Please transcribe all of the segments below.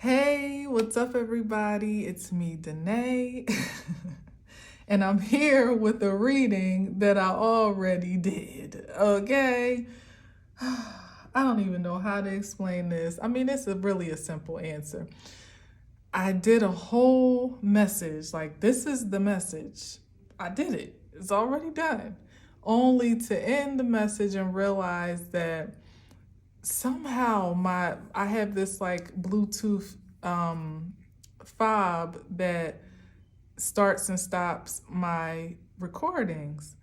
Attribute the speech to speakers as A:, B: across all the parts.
A: Hey, what's up, everybody? It's me, Danae, and I'm here with a reading that I already did. Okay, I don't even know how to explain this. I mean, it's really a simple answer. I did a whole message, like, this is the message. I did it, it's already done, only to end the message and realize that somehow I have this like Bluetooth fob that starts and stops my recordings.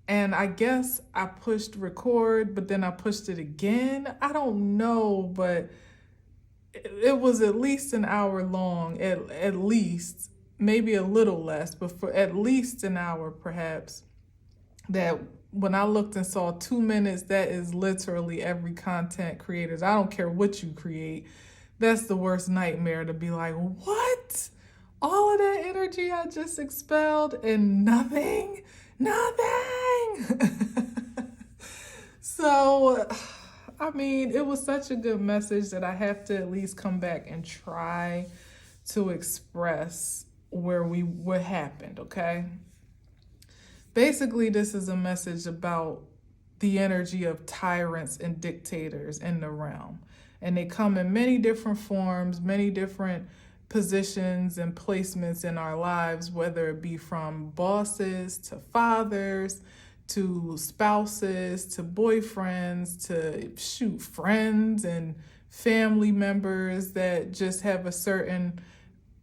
A: And I guess I pushed record, but then I pushed it again. I don't know, but it was at least an hour long, at least, maybe a little less, but for at least an hour perhaps. That when I looked and saw 2 minutes, that is literally every content creator's. I don't care what you create. That's the worst nightmare, to be like, what? All of that energy I just expelled and nothing? So, I mean, it was such a good message that I have to at least come back and try to express what happened, okay? Basically, this is a message about the energy of tyrants and dictators in the realm. And they come in many different forms, many different positions and placements in our lives, whether it be from bosses to fathers, to spouses, to boyfriends, to friends and family members that just have a certain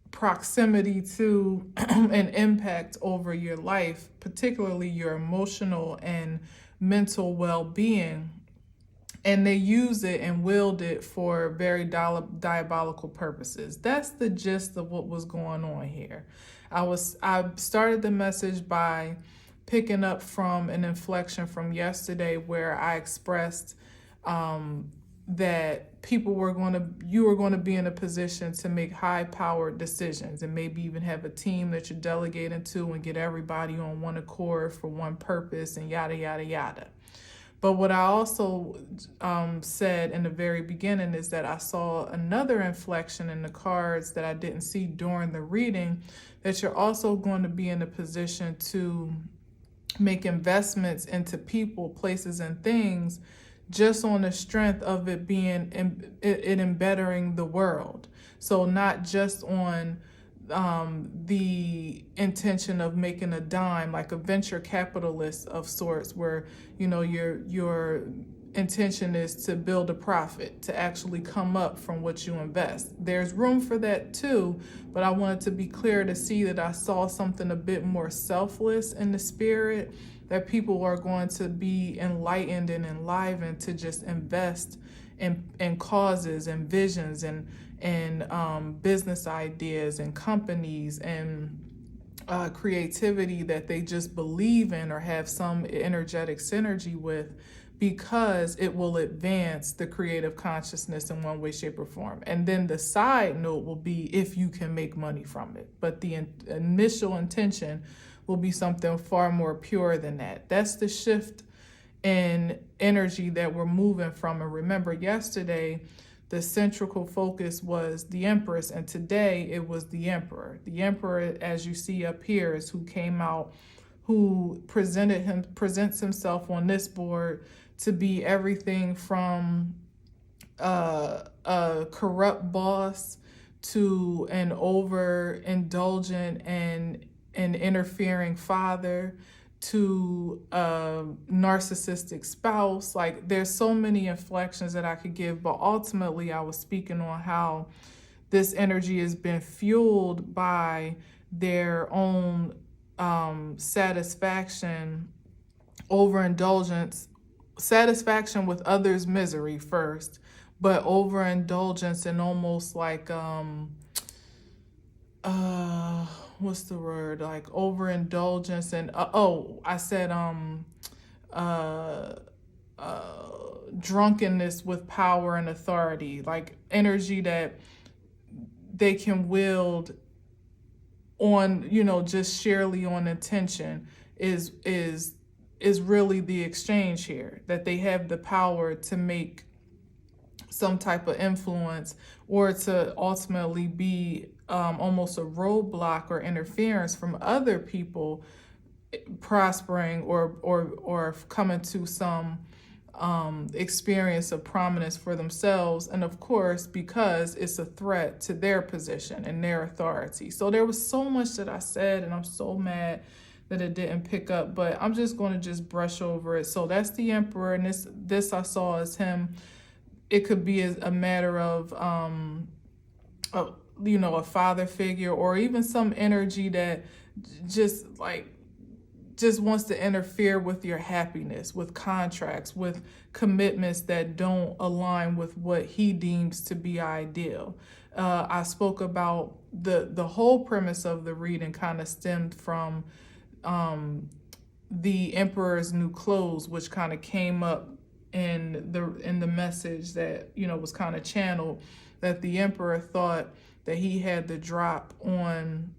A: proximity to an impact over your life, particularly your emotional and mental well-being. And they use it and wield it for very diabolical purposes. That's the gist of what was going on here. I started the message by picking up from an inflection from yesterday where I expressed that you were going to be in a position to make high-powered decisions and maybe even have a team that you're delegating to and get everybody on one accord for one purpose and yada, yada, yada. But what I also said in the very beginning is that I saw another inflection in the cards that I didn't see during the reading, that you're also going to be in a position to make investments into people, places, and things just on the strength of it being in bettering the world. So not just on the intention of making a dime, like a venture capitalist of sorts, where your intention is to build a profit, to actually come up from what you invest. There's room for that too, but I wanted to be clear to see that I saw something a bit more selfless in the spirit, that people are going to be enlightened and enlivened to just invest in causes and visions and business ideas and companies and creativity that they just believe in or have some energetic synergy with, because it will advance the creative consciousness in one way, shape, or form. And then the side note will be if you can make money from it. But the initial intention will be something far more pure than that. That's the shift in energy that we're moving from. And remember, yesterday, the central focus was the Empress, and today it was the Emperor. The Emperor, as you see up here, is who came out, who presents himself on this board to be everything from a corrupt boss to an overindulgent and an interfering father to a narcissistic spouse. Like, there's so many inflections that I could give, but ultimately I was speaking on how this energy has been fueled by their own satisfaction, overindulgence, satisfaction with others' misery first, but overindulgence and almost like what's the word, like overindulgence and I said drunkenness with power and authority, like energy that they can wield on, just sheerly on intention is really the exchange here, that they have the power to make some type of influence, or to ultimately be almost a roadblock or interference from other people prospering or coming to some experience of prominence for themselves. And of course, because it's a threat to their position and their authority. So there was so much that I said, and I'm so mad that it didn't pick up, but I'm just going to just brush over it. So that's the emperor, and this I saw as him. It could be a matter of a father figure, or even some energy that just wants to interfere with your happiness, with contracts, with commitments that don't align with what he deems to be ideal. I spoke about the whole premise of the reading kind of stemmed from the Emperor's New Clothes, which kind of came up in the message that was kind of channeled, that the Emperor thought that he had the drop on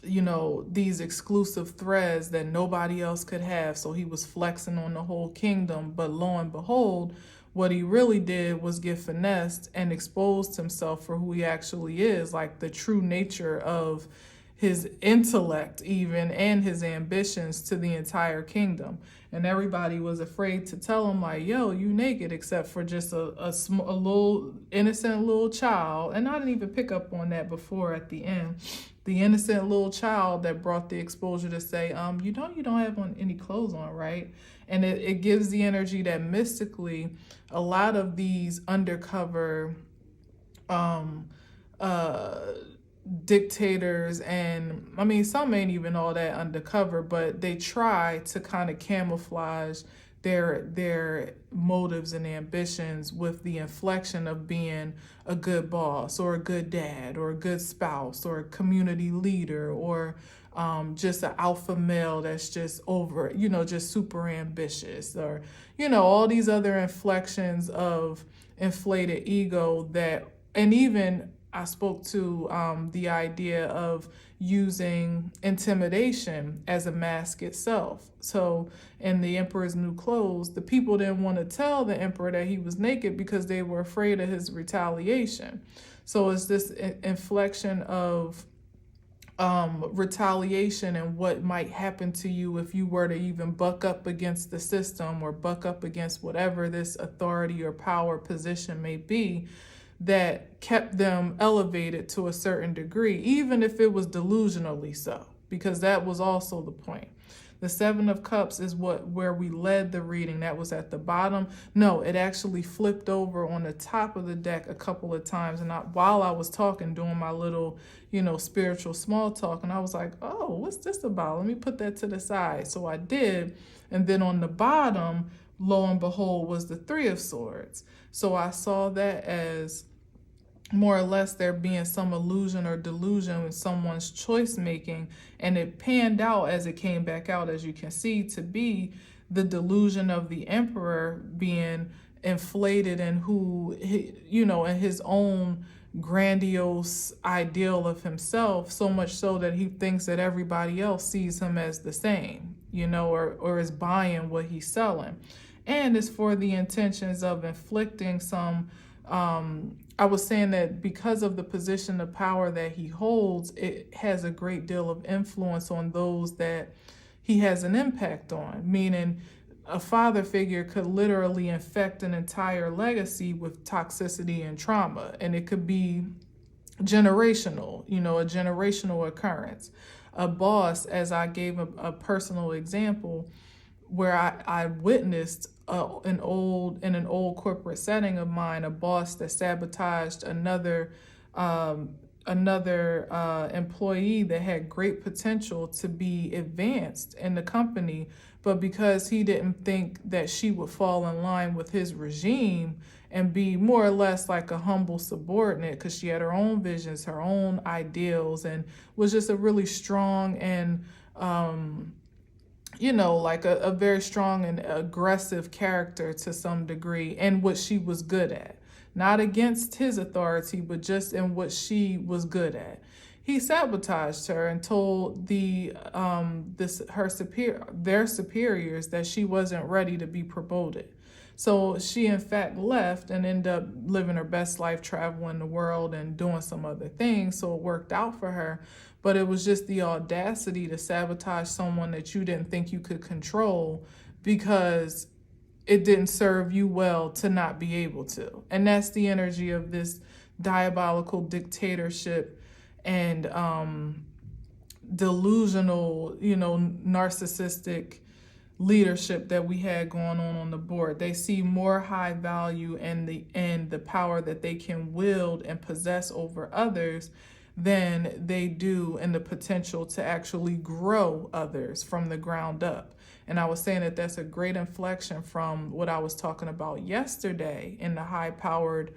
A: these exclusive threads that nobody else could have. So he was flexing on the whole kingdom. But lo and behold, what he really did was get finessed and exposed himself for who he actually is, like the true nature of his intellect even, and his ambitions to the entire kingdom. And everybody was afraid to tell him, like, yo, you naked, except for just a little innocent little child. And I didn't even pick up on that before at the end. The innocent little child that brought the exposure to say, you don't have any clothes on, right? And it gives the energy that mystically a lot of these undercover dictators, and I mean some ain't even all that undercover, but they try to kind of camouflage their motives and ambitions with the inflection of being a good boss or a good dad or a good spouse or a community leader, or just an alpha male that's just just super ambitious, or all these other inflections of inflated ego. And even I spoke to the idea of using intimidation as a mask itself. So in the Emperor's New Clothes, the people didn't want to tell the emperor that he was naked because they were afraid of his retaliation. So it's this inflection of retaliation and what might happen to you if you were to even buck up against the system or buck up against whatever this authority or power position may be, that kept them elevated to a certain degree, even if it was delusionally so, because that was also the point. The Seven of Cups is where we led the reading. That was at the bottom. No, it actually flipped over on the top of the deck a couple of times. And while I was talking, doing my little, spiritual small talk, and I was like, oh, what's this about? Let me put that to the side. So I did. And then on the bottom, lo and behold, was the Three of Swords. So I saw that as more or less there being some illusion or delusion with someone's choice making, and it panned out as it came back out, as you can see, to be the delusion of the emperor being inflated in in his own grandiose ideal of himself, so much so that he thinks that everybody else sees him as the same, or is buying what he's selling. And it's for the intentions of inflicting some I was saying that because of the position of power that he holds, it has a great deal of influence on those that he has an impact on, meaning a father figure could literally infect an entire legacy with toxicity and trauma, and it could be generational, a generational occurrence. A boss, as I gave a personal example, where I witnessed in an old corporate setting of mine, a boss that sabotaged another employee that had great potential to be advanced in the company, but because he didn't think that she would fall in line with his regime and be more or less like a humble subordinate, because she had her own visions, her own ideals, and was just a really strong and like a very strong and aggressive character to some degree, and what she was good at. Not against his authority, but just in what she was good at. He sabotaged her and told their superiors that she wasn't ready to be promoted. So she in fact left and ended up living her best life, traveling the world and doing some other things. So it worked out for her. But it was just the audacity to sabotage someone that you didn't think you could control because it didn't serve you well to not be able to. And that's the energy of this diabolical dictatorship and delusional, narcissistic leadership that we had going on the board. They see more high value in the power that they can wield and possess over others than they do in the potential to actually grow others from the ground up. And I was saying that that's a great inflection from what I was talking about yesterday in the high-powered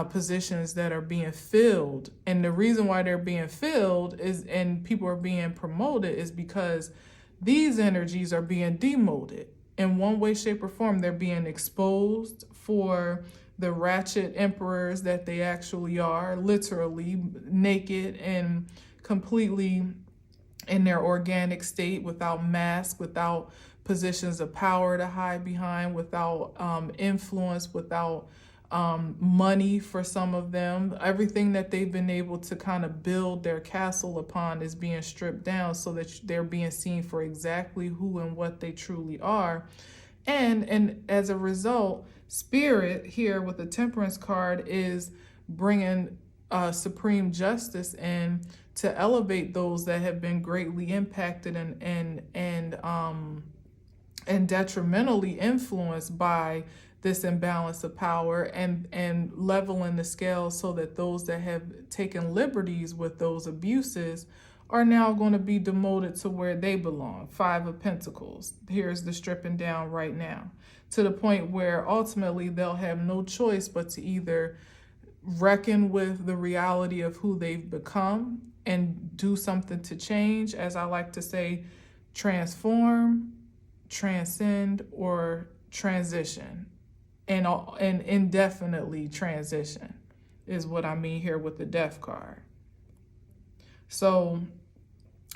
A: positions that are being filled. And the reason why they're being filled is, and people are being promoted, is because these energies are being demoted. In one way, shape, or form, they're being exposed for the ratchet emperors that they actually are, literally naked and completely in their organic state, without masks, without positions of power to hide behind, without influence, without money for some of them. Everything that they've been able to kind of build their castle upon is being stripped down so that they're being seen for exactly who and what they truly are. And as a result, Spirit here with the Temperance card is bringing supreme justice in to elevate those that have been greatly impacted and detrimentally influenced by this imbalance of power, and leveling the scale so that those that have taken liberties with those abuses are now going to be demoted to where they belong. Five of Pentacles. Here's the stripping down right now, to the point where ultimately they'll have no choice but to either reckon with the reality of who they've become and do something to change, as I like to say, transform, transcend, or transition. And indefinitely transition is what I mean here with the Death card. So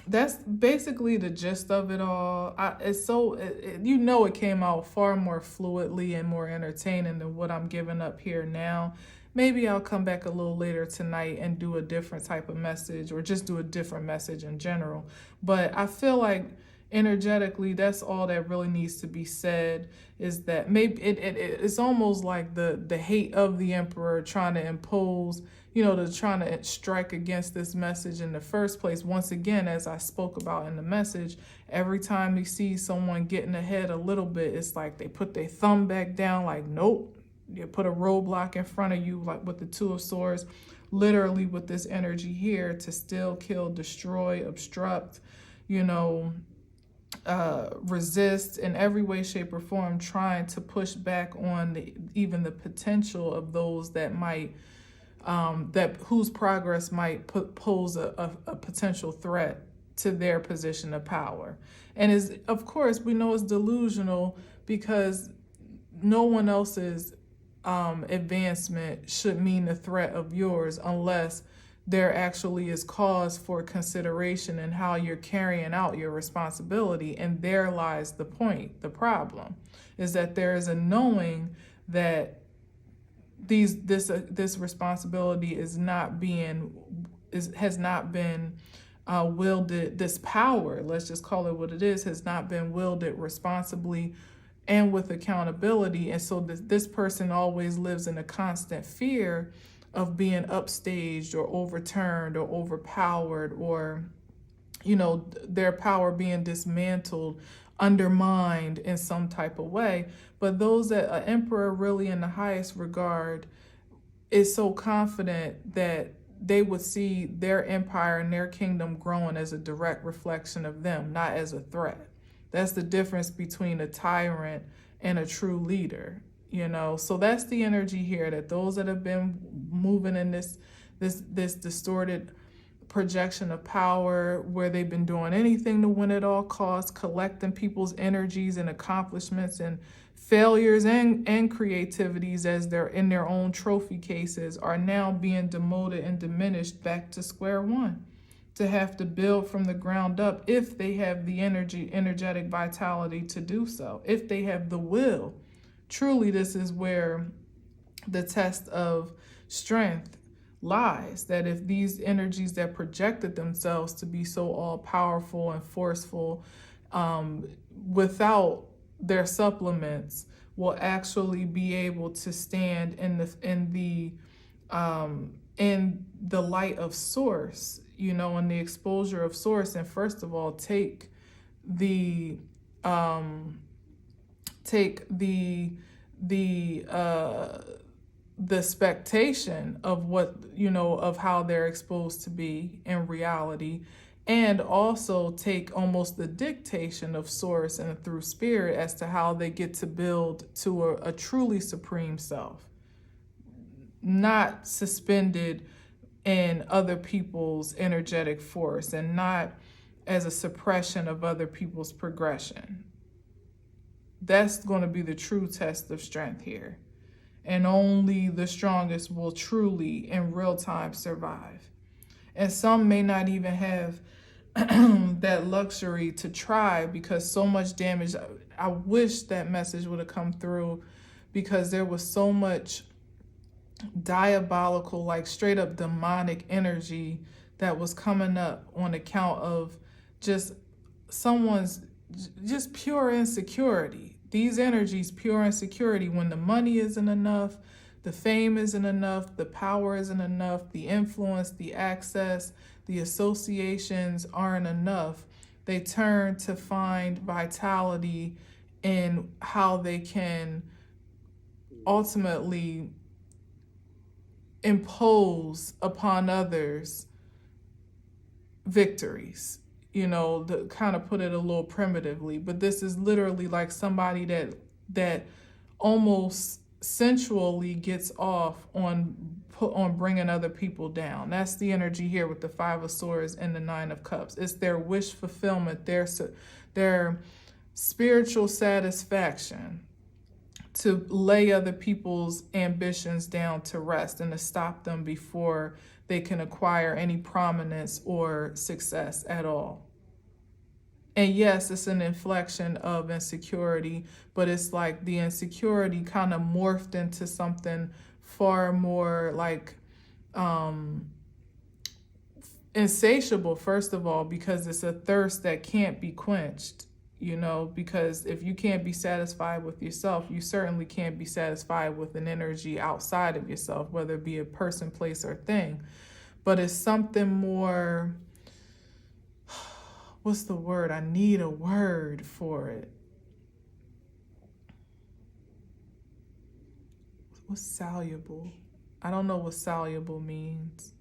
A: that's basically the gist of it all. It came out far more fluidly and more entertaining than what I'm giving up here now. Maybe I'll come back a little later tonight and do a different type of message, or just do a different message in general. But I feel like energetically, that's all that really needs to be said, is that maybe it's almost like the hate of the emperor trying to impose, trying to strike against this message in the first place. Once again, as I spoke about in the message, every time you see someone getting ahead a little bit, it's like they put their thumb back down, like, nope. You put a roadblock in front of you, like with the Two of Swords, literally with this energy here, to still kill, destroy, obstruct, resist in every way, shape, or form, trying to push back on even the potential of those that might, whose progress might pose a potential threat to their position of power. And of course, we know it's delusional, because no one else's advancement should mean the threat of yours, unless there actually is cause for consideration in how you're carrying out your responsibility. And there lies the point. The problem is that there is a knowing that this responsibility has not been wielded. This power, let's just call it what it is, has not been wielded responsibly and with accountability. And so this person always lives in a constant fear of being upstaged or overturned or overpowered, or, their power being dismantled, undermined in some type of way. But those that an emperor really in the highest regard is so confident that they would see their empire and their kingdom growing as a direct reflection of them, not as a threat. That's the difference between a tyrant and a true leader, So that's the energy here, that those that have been moving in this distorted projection of power, where they've been doing anything to win at all costs, collecting people's energies and accomplishments and failures and creativities as they're in their own trophy cases, are now being demoted and diminished back to square one, to have to build from the ground up, if they have the energetic vitality to do so, if they have the will truly this is where the test of strength lies, that if these energies that projected themselves to be so all powerful and forceful, without their supplements, will actually be able to stand in the light of source, in the exposure of source, and first of all the take the expectation of what, of how they're exposed to be in reality, and also take almost the dictation of source and through spirit as to how they get to build to a truly supreme self, not suspended in other people's energetic force and not as a suppression of other people's progression. That's going to be the true test of strength here. And only the strongest will truly in real time survive. And some may not even have that luxury to try, because so much damage. I wish that message would have come through, because there was so much diabolical, like straight up demonic energy that was coming up on account of just someone's just pure insecurity. These energies, pure insecurity, when the money isn't enough, the fame isn't enough, the power isn't enough, the influence, the access, the associations aren't enough, they turn to find vitality in how they can ultimately impose upon others victories. To kind of put it a little primitively, but this is literally like somebody that almost sensually gets off on bringing other people down. That's the energy here with the Five of Swords and the Nine of Cups. It's their wish fulfillment, their spiritual satisfaction to lay other people's ambitions down to rest and to stop them before they can acquire any prominence or success at all. And yes, it's an inflection of insecurity, but it's like the insecurity kind of morphed into something far more like insatiable, first of all, because it's a thirst that can't be quenched, because if you can't be satisfied with yourself, you certainly can't be satisfied with an energy outside of yourself, whether it be a person, place, or thing. But it's something more, what's the word? I need a word for it. What's soluble? I don't know what soluble means.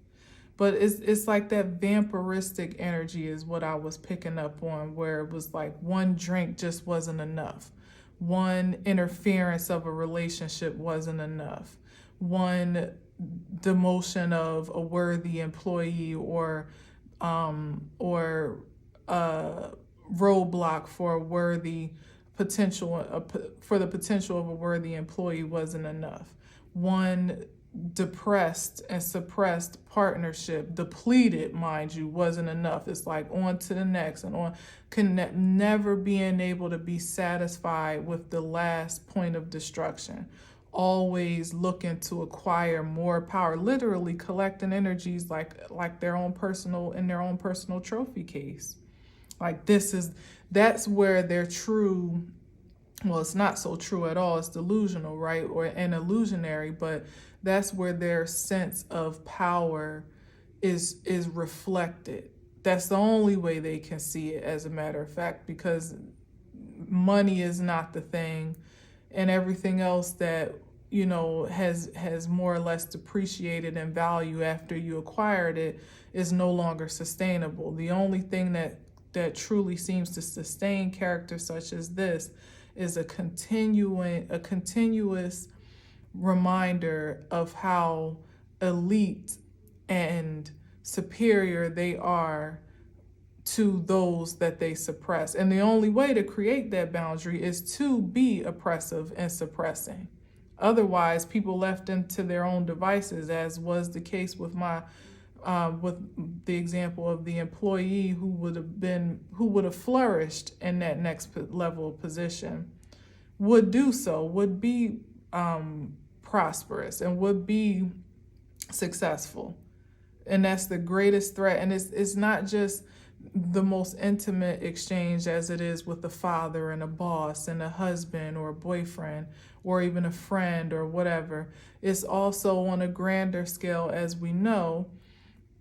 A: But it's like that vampiristic energy is what I was picking up on, where it was like one drink just wasn't enough. One interference of a relationship wasn't enough. One demotion of a worthy employee or roadblock for a worthy potential, for the potential of a worthy employee wasn't enough. One depressed and suppressed partnership, depleted, mind you, wasn't enough. It's like on to the next and on, never being able to be satisfied with the last point of destruction. Always looking to acquire more power, literally collecting energies like their own personal trophy case. Like that's where their true, well, it's not so true at all, it's delusional, right? And illusionary, but that's where their sense of power is reflected. That's the only way they can see it, as a matter of fact, because money is not the thing, and everything else that has more or less depreciated in value after you acquired it is no longer sustainable. The only thing that truly seems to sustain characters such as this is a continuous reminder of how elite and superior they are to those that they suppress. And the only way to create that boundary is to be oppressive and suppressing. Otherwise, people left into their own devices, as was the case with with the example of the employee who would have flourished in that next level of position, would do so, would be prosperous and would be successful. And that's the greatest threat. And it's not just the most intimate exchange as it is with a father and a boss and a husband or a boyfriend or even a friend or whatever. It's also on a grander scale, as we know,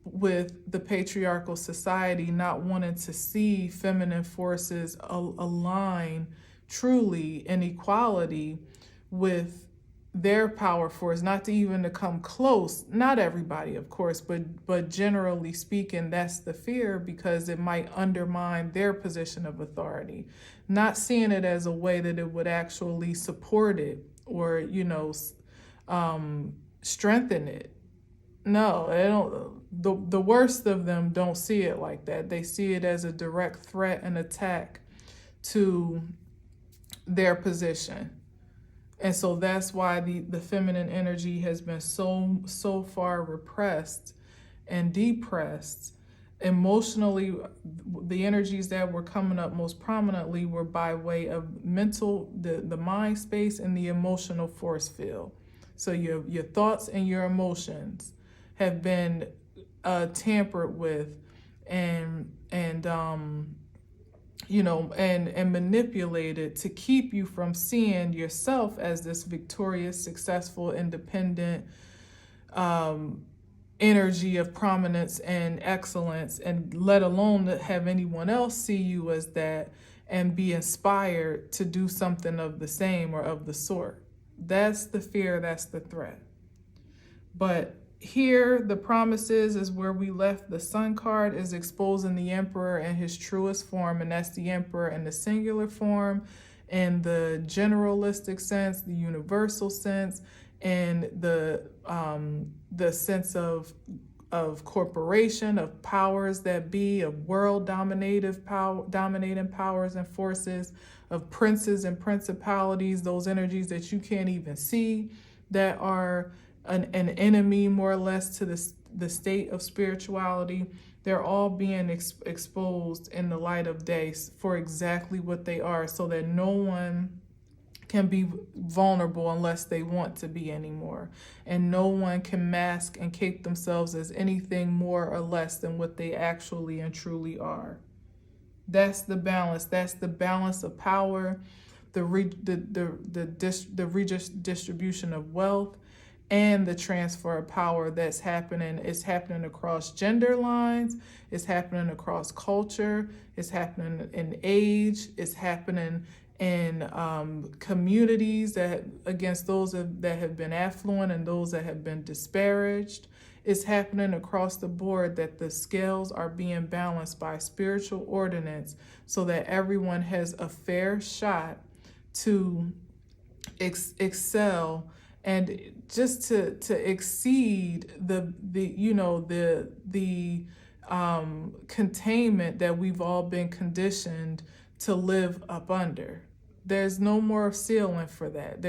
A: with the patriarchal society not wanting to see feminine forces align truly in equality with their power force, not to even to come close. Not everybody, of course, but generally speaking, that's the fear, because it might undermine their position of authority. Not seeing it as a way that it would actually support it or, strengthen it. No, they don't. The worst of them don't see it like that. They see it as a direct threat and attack to their position. And so that's why the feminine energy has been so far repressed and depressed. Emotionally, the energies that were coming up most prominently were by way of the mind space and the emotional force field. So your thoughts and your emotions have been tampered with and manipulated to keep you from seeing yourself as this victorious, successful, independent energy of prominence and excellence, and let alone have anyone else see you as that and be inspired to do something of the same or of the sort. That's the fear, that's the threat. But here, the promises is where we left the Sun card, is exposing the Emperor in his truest form, and that's the Emperor in the singular form, in the generalistic sense, the universal sense, and the sense of corporation, of powers that be, of world dominating powers and forces, of princes and principalities, those energies that you can't even see, that are an enemy more or less to the state of spirituality. They're all being exposed in the light of day for exactly what they are, so that no one can be vulnerable unless they want to be anymore. And no one can mask and cape themselves as anything more or less than what they actually and truly are. That's the balance. That's the balance of power, the redistribution of wealth, and the transfer of power that's happening. It's happening across gender lines, it's happening across culture, it's happening in age, it's happening in communities that against those that have been affluent and those that have been disparaged. It's happening across the board, that the scales are being balanced by spiritual ordinance so that everyone has a fair shot to excel and just to exceed the containment that we've all been conditioned to live up under. There's no more ceiling for that.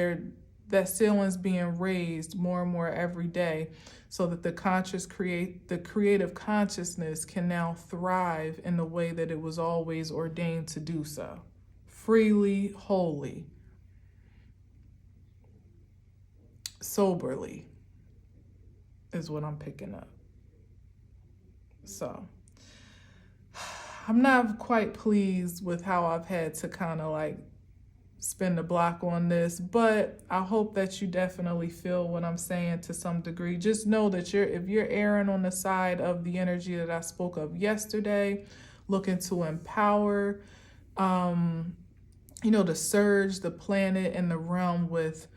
A: That ceiling's being raised more and more every day, so that the creative consciousness can now thrive in the way that it was always ordained to do so, freely, wholly, soberly, is what I'm picking up. So I'm not quite pleased with how I've had to kind of like spin the block on this, but I hope that you definitely feel what I'm saying to some degree. Just know that if you're erring on the side of the energy that I spoke of yesterday, looking to empower, to surge the planet and the realm with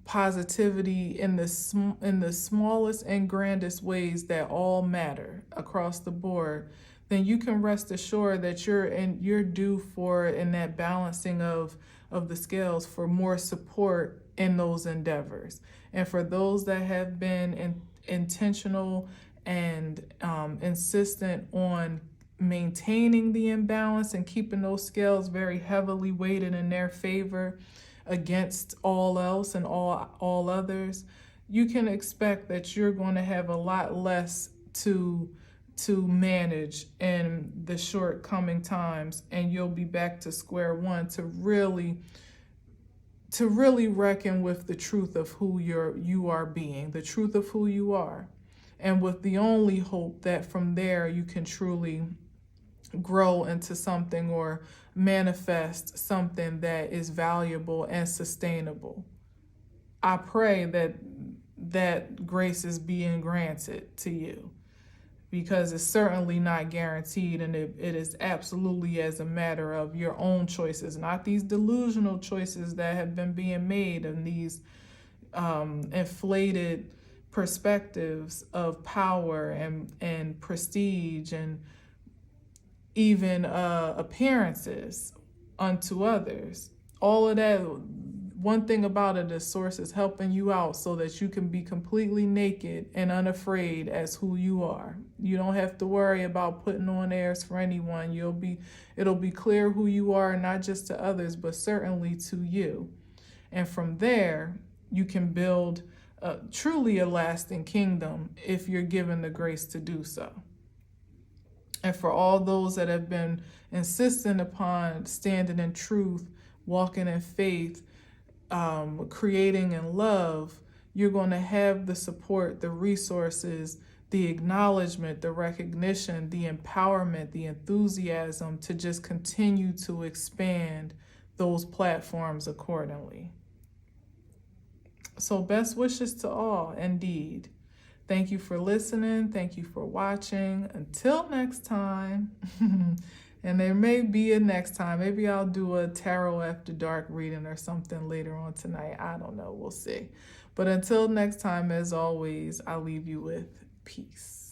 A: positivity in the smallest and grandest ways that all matter across the board, then you can rest assured that you're due for, in that balancing of the scales, for more support in those endeavors. And for those that have been intentional and insistent on maintaining the imbalance and keeping those scales very heavily weighted in their favor against all else and all others, you can expect that you're going to have a lot less to manage in the shortcoming times, and you'll be back to square one to really to really reckon with the truth of who you are being, the truth of who you are, and with the only hope that from there you can truly grow into something or manifest something that is valuable and sustainable. I pray that grace is being granted to you, because it's certainly not guaranteed, and it is absolutely as a matter of your own choices, not these delusional choices that have been being made, and these inflated perspectives of power and prestige and even appearances unto others. All of that, one thing about it is Source is helping you out so that you can be completely naked and unafraid as who you are. You don't have to worry about putting on airs for anyone. It'll be clear who you are, not just to others, but certainly to you. And from there, you can build truly a lasting kingdom if you're given the grace to do so. And for all those that have been insistent upon standing in truth, walking in faith, creating in love, you're going to have the support, the resources, the acknowledgement, the recognition, the empowerment, the enthusiasm to just continue to expand those platforms accordingly. So best wishes to all, indeed. Thank you for listening. Thank you for watching. Until next time. And there may be a next time. Maybe I'll do a tarot after dark reading or something later on tonight. I don't know. We'll see. But until next time, as always, I'll leave you with peace.